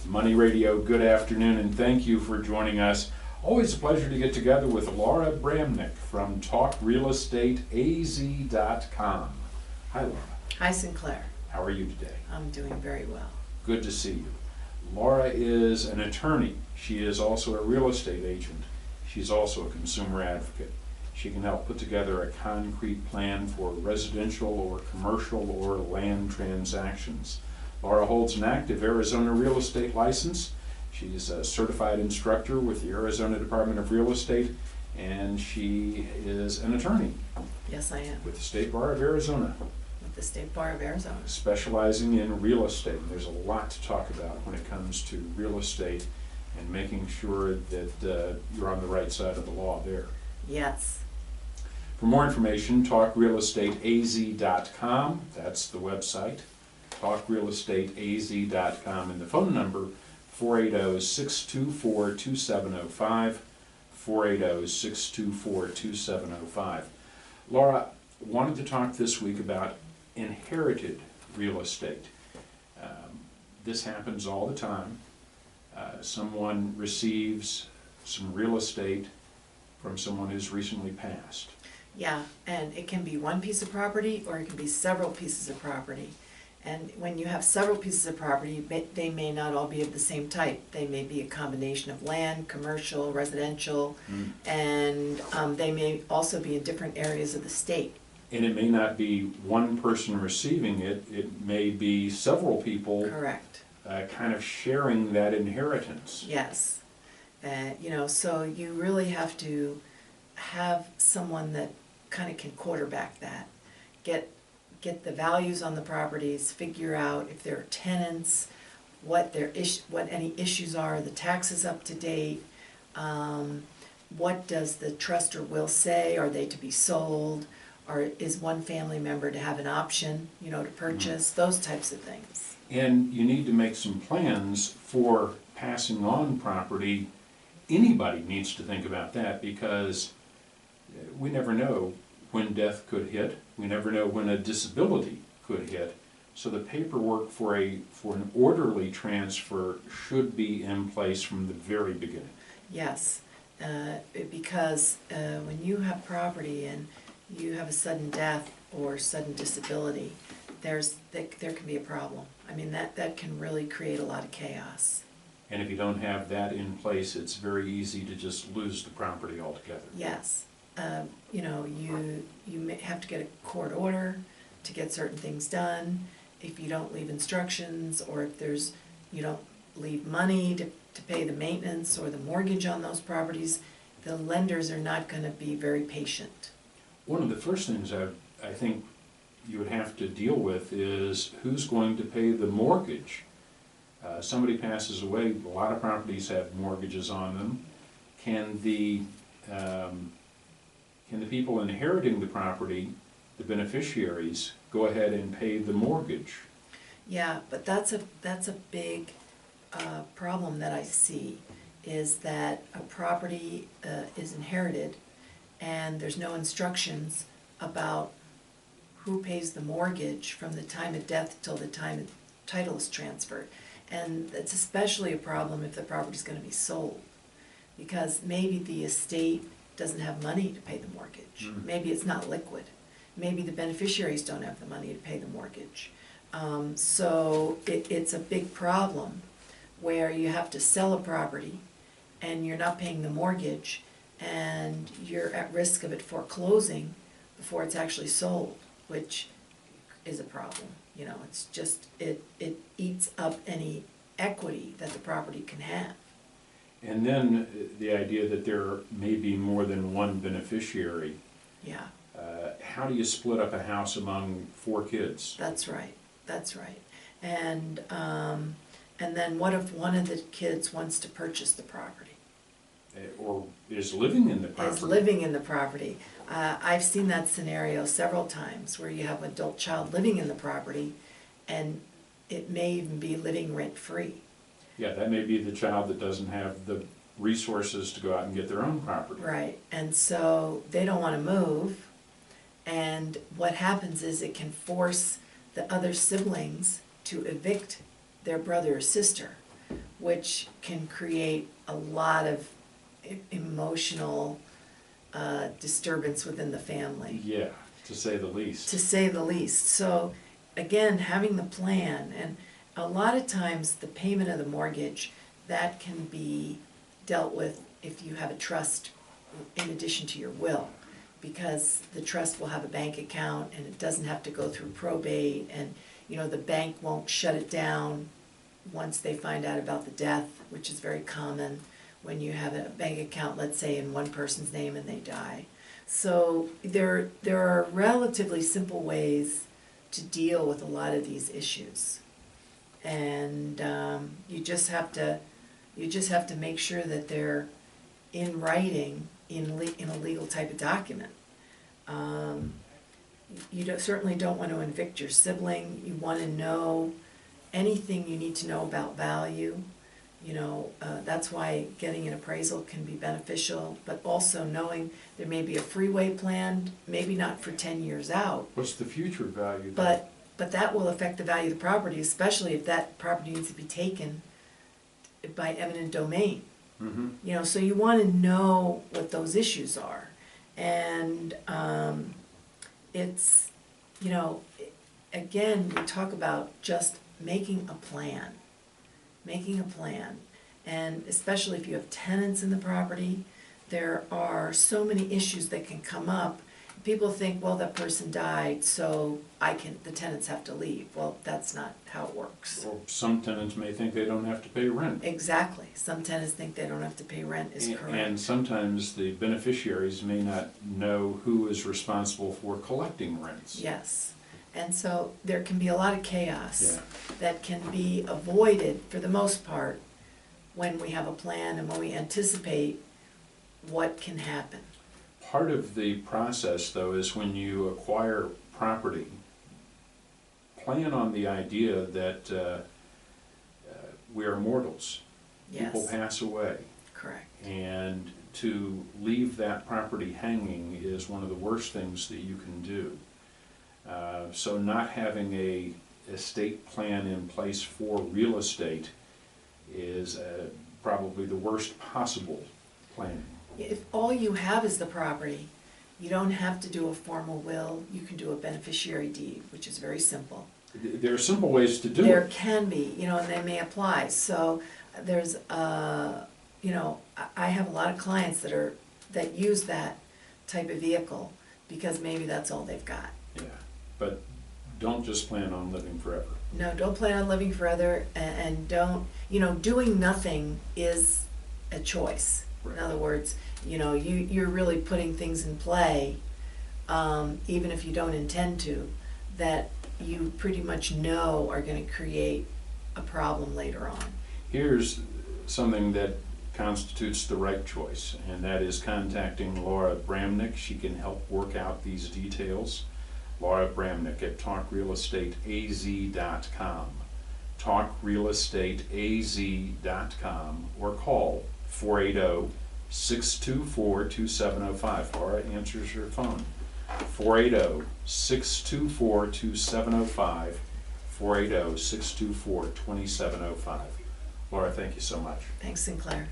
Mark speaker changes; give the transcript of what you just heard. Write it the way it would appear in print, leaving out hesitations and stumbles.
Speaker 1: Money Radio, good afternoon, and thank you for joining us. Always a pleasure to get together with Laura Bramnick from TalkRealEstateAZ.com. Hi, Laura.
Speaker 2: Hi, Sinclair.
Speaker 1: How are you today?
Speaker 2: I'm doing very well.
Speaker 1: Good to see you. Laura is an attorney. She is also a real estate agent. She's also a consumer advocate. She can help put together a concrete plan for residential or commercial or land transactions. Laura holds an active Arizona real estate license. She's a certified instructor with the Arizona Department of Real Estate, and she is an attorney.
Speaker 2: Yes, I am.
Speaker 1: With the State Bar of Arizona.
Speaker 2: With the State Bar of Arizona.
Speaker 1: Specializing in real estate. There's a lot to talk about when it comes to real estate and making sure that you're on the right side of the law there.
Speaker 2: Yes.
Speaker 1: For more information, TalkRealEstateAZ.com. That's the website. TalkRealEstateAZ.com, and the phone number 480-624-2705, 480-624-2705. Laura, wanted to talk this week about inherited real estate. This happens all the time. Someone receives some real estate from someone who's recently passed.
Speaker 2: Yeah, and it can be one piece of property or it can be several pieces of property. And when you have several pieces of property, they may not all be of the same type. They may be a combination of land, commercial, residential, and they may also be in different areas of the state.
Speaker 1: And it may not be one person receiving it, it may be several people.
Speaker 2: Correct.
Speaker 1: Kind of sharing that inheritance.
Speaker 2: Yes. So you really have to have someone that kind of can quarterback that. Get the values on the properties, figure out if there are tenants, what any issues are, the taxes up to date, what does the trust or will say, are they to be sold, or is one family member to have an option, to purchase, those types of things.
Speaker 1: And you need to make some plans for passing on property. Anybody needs to think about that because we never know when death could hit. We never know when a disability could hit. So the paperwork for an orderly transfer should be in place from the very beginning. Yes,
Speaker 2: because when you have property and you have a sudden death or sudden disability, there can be a problem. I mean, that can really create a lot of chaos.
Speaker 1: And if you don't have that in place, it's very easy to just lose the property altogether.
Speaker 2: Yes. You may have to get a court order to get certain things done. If you don't leave instructions, or if you don't leave money to pay the maintenance or the mortgage on those properties, the lenders are not going to be very patient.
Speaker 1: One of the first things I think you would have to deal with is who's going to pay the mortgage. Somebody passes away, a lot of properties have mortgages on them. Can the people inheriting the property, the beneficiaries, go ahead and pay the mortgage?
Speaker 2: Yeah, but that's a big problem that I see, is that a property is inherited and there's no instructions about who pays the mortgage from the time of death till the time the title is transferred. And it's especially a problem if the property is going to be sold, because maybe the estate doesn't have money to pay the mortgage. Maybe it's not liquid. Maybe the beneficiaries don't have the money to pay the mortgage. So it's a big problem where you have to sell a property and you're not paying the mortgage and you're at risk of it foreclosing before it's actually sold, which is a problem. It's just, it eats up any equity that the property can have.
Speaker 1: And then the idea that there may be more than one beneficiary.
Speaker 2: Yeah.
Speaker 1: How do you split up a house among 4 kids?
Speaker 2: That's right. That's right. And then what if one of the kids wants to purchase the property?
Speaker 1: Or is living in the property?
Speaker 2: Is living in the property. I've seen that scenario several times where you have an adult child living in the property and it may even be living rent-free.
Speaker 1: Yeah, that may be the child that doesn't have the resources to go out and get their own property.
Speaker 2: Right, and so they don't want to move, and what happens is it can force the other siblings to evict their brother or sister, which can create a lot of emotional disturbance within the family,
Speaker 1: Yeah, to say the least.
Speaker 2: to say the least. So again, having the plan, and a lot of times the payment of the mortgage, that can be dealt with if you have a trust in addition to your will, because the trust will have a bank account and it doesn't have to go through probate, and the bank won't shut it down once they find out about the death, which is very common when you have a bank account, let's say, in one person's name and they die. So there are relatively simple ways to deal with a lot of these issues. And you just have to make sure that they're in writing in a legal type of document. You certainly don't want to evict your sibling. You want to know anything you need to know about value. That's why getting an appraisal can be beneficial, but also knowing there may be a freeway planned, maybe not for 10 years out.
Speaker 1: What's the future value?
Speaker 2: But that will affect the value of the property, especially if that property needs to be taken by eminent domain.
Speaker 1: Mm-hmm.
Speaker 2: So you want to know what those issues are. And it's, again, we talk about just making a plan. And especially if you have tenants in the property, there are so many issues that can come up. People think, well, that person died, so the tenants have to leave. Well, that's not how it works.
Speaker 1: Or some tenants may think they don't have to pay rent.
Speaker 2: Exactly. Some tenants think they don't have to pay rent, is correct.
Speaker 1: And sometimes the beneficiaries may not know who is responsible for collecting rents.
Speaker 2: Yes. And so there can be a lot of chaos
Speaker 1: Yeah.
Speaker 2: that can be avoided, for the most part, when we have a plan and when we anticipate what can happen.
Speaker 1: Part of the process, though, is when you acquire property, plan on the idea that we are mortals.
Speaker 2: Yes.
Speaker 1: People pass away.
Speaker 2: Correct.
Speaker 1: And to leave that property hanging is one of the worst things that you can do. So not having a estate plan in place for real estate is probably the worst possible planning.
Speaker 2: If all you have is the property, you don't have to do a formal will. You can do a beneficiary deed, which is very simple.
Speaker 1: There are simple ways to do
Speaker 2: There
Speaker 1: it.
Speaker 2: can be, and they may apply. So there's, I have a lot of clients that use that type of vehicle because maybe that's all they've got.
Speaker 1: Yeah, but don't just plan on living forever.
Speaker 2: No, don't plan on living forever, and don't, doing nothing is a choice.
Speaker 1: Right.
Speaker 2: In other words, you're really putting things in play, even if you don't intend to, that you pretty much know are going to create a problem later on.
Speaker 1: Here's something that constitutes the right choice, and that is contacting Laura Bramnick. She can help work out these details. Laura Bramnick at talkrealestateaz.com, talkrealestateaz.com, or call 480-624-2705. Laura answers your phone. 480-624-2705, 480-624-2705. Laura, thank you so much.
Speaker 2: Thanks, Sinclair.